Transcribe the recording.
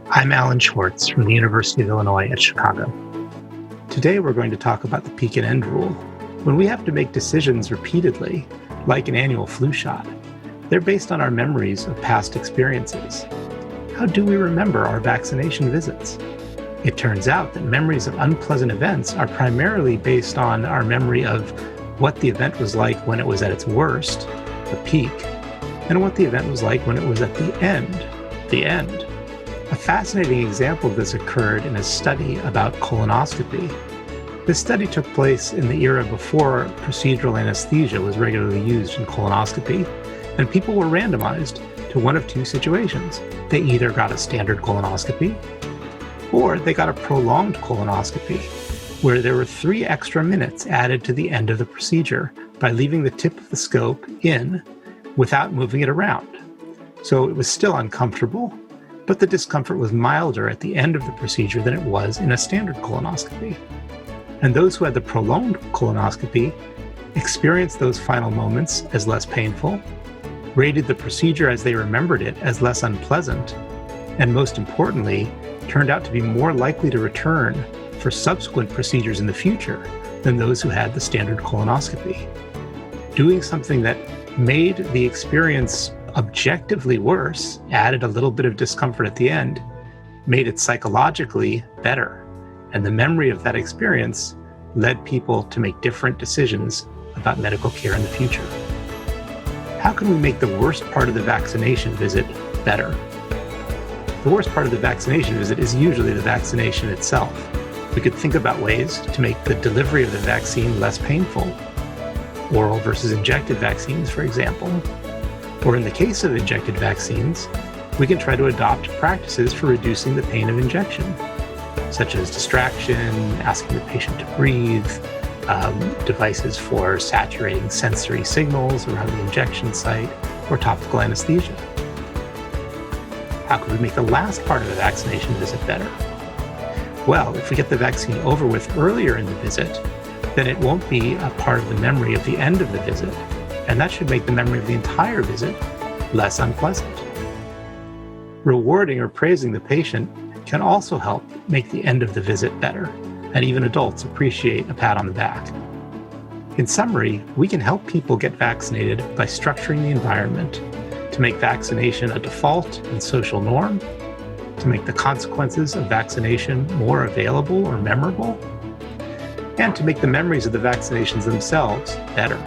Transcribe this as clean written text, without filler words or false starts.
I'm Alan Schwartz from the University of Illinois at Chicago. Today we're going to talk about the peak and end rule. When we have to make decisions repeatedly, like an annual flu shot, they're based on our memories of past experiences. How do we remember our vaccination visits? It turns out that memories of unpleasant events are primarily based on our memory of what the event was like when it was at its worst, the peak, and what the event was like when it was at the end, the end. A fascinating example of this occurred in a study about colonoscopy. This study took place in the era before procedural anesthesia was regularly used in colonoscopy, and people were randomized to one of two situations. They either got a standard colonoscopy, or they got a prolonged colonoscopy, where there were 3 extra minutes added to the end of the procedure by leaving the tip of the scope in without moving it around. So it was still uncomfortable, but the discomfort was milder at the end of the procedure than it was in a standard colonoscopy. And those who had the prolonged colonoscopy experienced those final moments as less painful, rated the procedure as they remembered it as less unpleasant, and most importantly, turned out to be more likely to return for subsequent procedures in the future than those who had the standard colonoscopy. Doing something that made the experience objectively worse, added a little bit of discomfort at the end, made it psychologically better. And the memory of that experience led people to make different decisions about medical care in the future. How can we make the worst part of the vaccination visit better? The worst part of the vaccination visit is usually the vaccination itself. We could think about ways to make the delivery of the vaccine less painful. Oral versus injected vaccines, for example. Or in the case of injected vaccines, we can try to adopt practices for reducing the pain of injection, such as distraction, asking the patient to breathe, devices for saturating sensory signals around the injection site, or topical anesthesia. How could we make the last part of the vaccination visit better? Well, if we get the vaccine over with earlier in the visit, then it won't be a part of the memory of the end of the visit, and that should make the memory of the entire visit less unpleasant. Rewarding or praising the patient can also help make the end of the visit better, and even adults appreciate a pat on the back. In summary, we can help people get vaccinated by structuring the environment to make vaccination a default and social norm, to make the consequences of vaccination more available or memorable, and to make the memories of the vaccinations themselves better.